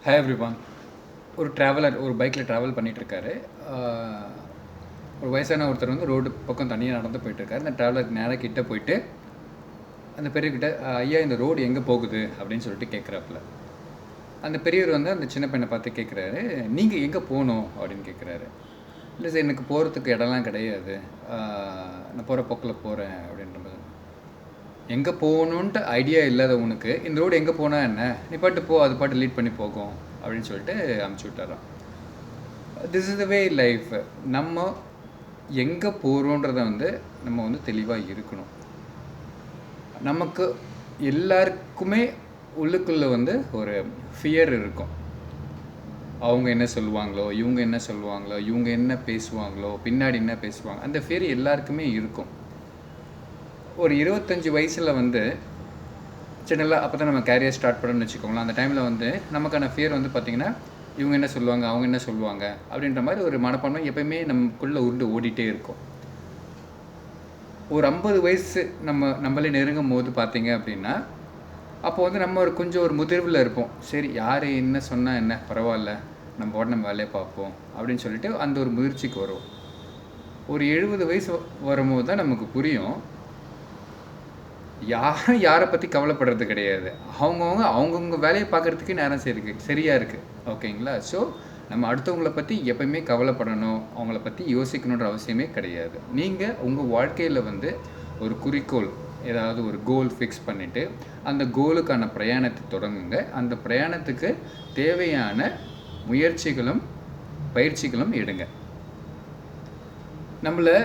Hi everyone. ஒரு traveller ஒரு பைக்கில் ட்ராவல் பண்ணிகிட்ருக்காரு. ஒரு வயசான ஒருத்தர் வந்து ரோடு பக்கம் தனியாக நடந்து போயிட்டுருக்காரு. அந்த ட்ராவலருக்கு நேராக கிட்ட போயிட்டு அந்த பெரியவர்கிட்ட, ஐயா இந்த ரோடு எங்கே போகுது அப்படின்னு சொல்லிட்டு கேட்குறாப்புல. அந்த பெரியவர் வந்து அந்த சின்ன பையனை பார்த்து கேட்குறாரு, நீங்கள் எங்கே போகணும் அப்படின்னு கேட்குறாரு. இல்லை சார், எனக்கு போகிறதுக்கு இடம்லாம் கிடையாது, நான் போகிற போக்கில் போகிறேன் அப்படின்ற மாதிரி. எங்கே போகணுன்ட்டு ஐடியா இல்லாத உனக்கு இந்த ரோடு எங்கே போனால் என்ன, நீ பாட்டு போ, அது பாட்டு லீட் பண்ணி போகும் அப்படின்னு சொல்லிட்டு அமுச்சு விட்டுறான். This is the way life. நம்ம எங்கே போகிறோன்றத வந்து நம்ம வந்து தெளிவாக இருக்கணும். நமக்கு எல்லாருக்குமே உள்ளுக்குள்ளே வந்து ஒரு ஃபியர் இருக்கும். அவங்க என்ன சொல்லுவாங்களோ, இவங்க என்ன சொல்லுவாங்களோ, இவங்க என்ன பேசுவாங்களோ, பின்னாடி என்ன பேசுவாங்க, அந்த ஃபியர் எல்லாருக்குமே இருக்கும். ஒரு 25 வயசில் வந்து சின்னலாக அப்போ தான் நம்ம கேரியர் ஸ்டார்ட் பண்ணணும்னு வச்சுக்கோங்களேன். அந்த டைமில் வந்து நமக்கான ஃபியர் வந்து பார்த்திங்கன்னா, இவங்க என்ன சொல்லுவாங்க, அவங்க என்ன சொல்லுவாங்க அப்படின்ற மாதிரி ஒரு மனப்பான்மை எப்போயுமே நமக்குள்ளே உருண்டு ஓடிட்டே இருக்கும். ஒரு 50 வயசு நம்மளே நெருங்கும் போது பார்த்திங்க அப்படின்னா, அப்போ வந்து நம்ம கொஞ்சம் ஒரு முதிர்வில் இருப்போம். சரி, யார் என்ன சொன்னால் என்ன, பரவாயில்ல, நம்ம வேலையை பார்ப்போம் அப்படின்னு சொல்லிட்டு அந்த ஒரு முயற்சிக்கு வரும். ஒரு 70 வயசு வரும்போது தான் நமக்கு புரியும், யாரும் யாரை பற்றி கவலைப்படுறது கிடையாது. அவங்கவுங்க வேலையை பார்க்குறதுக்கே நேரம் சரியாக இருக்குது. ஓகேங்களா? ஸோ நம்ம அடுத்தவங்களை பற்றி எப்போயுமே கவலைப்படணும், அவங்கள பற்றி யோசிக்கணுன்ற அவசியமே கிடையாது. நீங்கள் உங்கள் வாழ்க்கையில் வந்து ஒரு குறிக்கோள், ஏதாவது ஒரு கோல் ஃபிக்ஸ் பண்ணிவிட்டு அந்த கோலுக்கான பிரயாணத்தை தொடங்குங்க. அந்த பிரயாணத்துக்கு தேவையான முயற்சிகளும் பயிற்சிகளும் எடுங்க. நம்மளை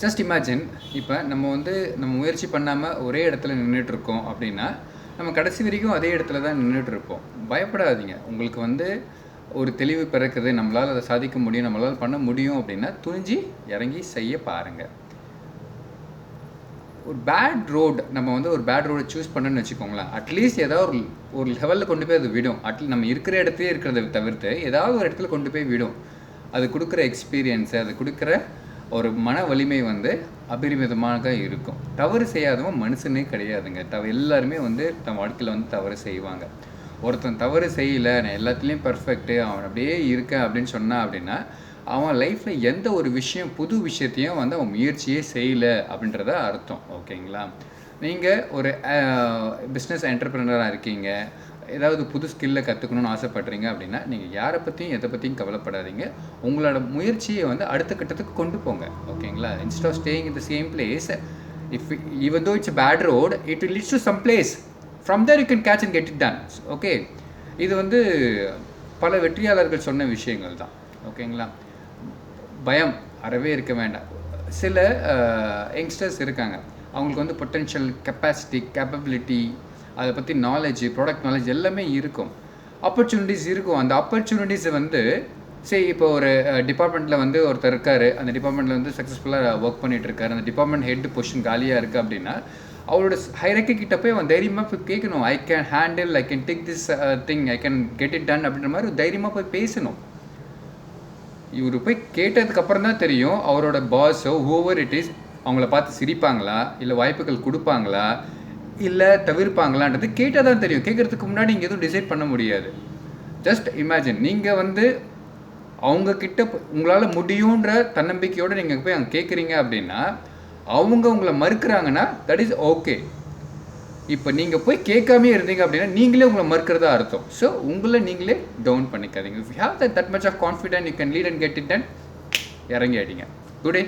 ஜஸ்ட் இமேஜின், இப்போ நம்ம முயற்சி பண்ணாமல் ஒரே இடத்துல நின்றுட்டுருக்கோம் அப்படின்னா நம்ம கடைசி வரைக்கும் அதே இடத்துல தான் நின்றுட்டுருப்போம். பயப்படாதீங்க. உங்களுக்கு வந்து ஒரு தெளிவு பிறக்குது, நம்மளால் அதை சாதிக்க முடியும், நம்மளால் பண்ண முடியும் அப்படின்னா துணிஞ்சு இறங்கி செய்ய பாருங்கள். ஒரு பேட் ரோடை சூஸ் பண்ணணும்னு வச்சுக்கோங்களேன். அட்லீஸ்ட் ஏதாவது ஒரு லெவலில் கொண்டு போய் அது விடும். நம்ம இருக்கிற இடத்துலேயே இருக்கிறத தவிர்த்து ஏதாவது ஒரு இடத்துல கொண்டு போய் விடும். அது கொடுக்குற எக்ஸ்பீரியன்ஸு, அது கொடுக்குற ஒரு மன வலிமை வந்து அபரிமிதமாக இருக்கும். தவறு செய்யாதவன் மனுஷனே கிடையாதுங்க. எல்லாருமே வந்து தன் வாழ்க்கையில் வந்து தவறு செய்வாங்க. ஒருத்தன் தவறு செய்யலை, நான் எல்லாத்துலேயும் பர்ஃபெக்ட்டு, அவன் அப்படியே இருக்கேன் அப்படின்னு சொன்னான் அப்படின்னா அவன் லைஃப்பில் எந்த ஒரு புது விஷயத்தையும் வந்து அவன் முயற்சியே செய்யலை அப்படின்றத அர்த்தம். ஓகேங்களா? நீங்கள் ஒரு பிஸ்னஸ் என்டர்பிரினராக இருக்கீங்க, ஏதாவது புது ஸ்கில்லை கற்றுக்கணும்னு ஆசைப்படுறீங்க அப்படின்னா நீங்கள் யாரை பற்றியும் எதை பற்றியும் கவலைப்படாதீங்க. உங்களோட முயற்சியை வந்து அடுத்த கட்டத்துக்கு கொண்டு போங்க. ஓகேங்களா? Instead of staying in the same place, even though it's a bad road, it will lead to some place. From there you can catch and get it done. Okay, இது வந்து பல வெற்றியாளர்கள் சொன்ன விஷயங்கள் தான். ஓகேங்களா? பயம் அறவே இருக்க வேண்டாம். சில யங்ஸ்டர்ஸ் இருக்காங்க, அவங்களுக்கு வந்து பொட்டென்ஷியல், கெப்பாசிட்டி, கேப்பபிலிட்டி, அதை பற்றி நாலேஜ், ப்ராடக்ட் நாலேஜ் எல்லாமே இருக்கும், ஆப்பர்ச்சுனிட்டிஸ் இருக்கும். அந்த ஆப்பர்ச்சுனிட்டிஸை வந்து இப்போ ஒரு டிபார்ட்மெண்ட்டில் வந்து ஒருத்தர் இருக்கார், அந்த டிபார்ட்மெண்ட்டில் வந்து சக்ஸஸ்ஃபுல்லாக ஒர்க் பண்ணிகிட்டு இருக்காரு, அந்த டிபார்ட்மெண்ட் ஹெட் பொசிஷன் காலியாக இருக்குது அப்படின்னா அவரோட ஹைரக்கி கிட்ட போய் அவன் தைரியமாக போய் கேட்கணும். I can handle, I can take this thing, I can get it ton அப்படின்ற மாதிரி தைரியமாக போய் பேசணும். இவர் போய் கேட்டதுக்கப்புறம் தான் தெரியும் அவரோட பாஸோ ஹூவர் இட் இஸ் அவங்கள பார்த்து சிரிப்பாங்களா, இல்லை வாய்ப்புகள் கொடுப்பாங்களா, இல்லை தவிர்ப்பாங்களான்றது கேட்டால் தான் தெரியும். கேட்குறதுக்கு முன்னாடி இங்கே எதுவும் டிசைட் பண்ண முடியாது. ஜஸ்ட் இமேஜின், நீங்கள் வந்து அவங்கக்கிட்ட உங்களால் முடியுன்ற தன்னம்பிக்கையோடு நீங்கள் போய் அங்கே கேட்குறீங்க அப்படின்னா அவங்க உங்களை மறுக்கிறாங்கன்னா தட் இஸ் ஓகே. இப்போ நீங்கள் போய் கேட்காமே இருந்தீங்க அப்படின்னா நீங்களே உங்களை மறுக்கிறதா அர்த்தம். ஸோ உங்களை நீங்களே டவுன் பண்ணிக்காதீங்க. If you have that much of confident, you can lead and get it done. இறங்கி ஆகிட்டீங்க. Good day.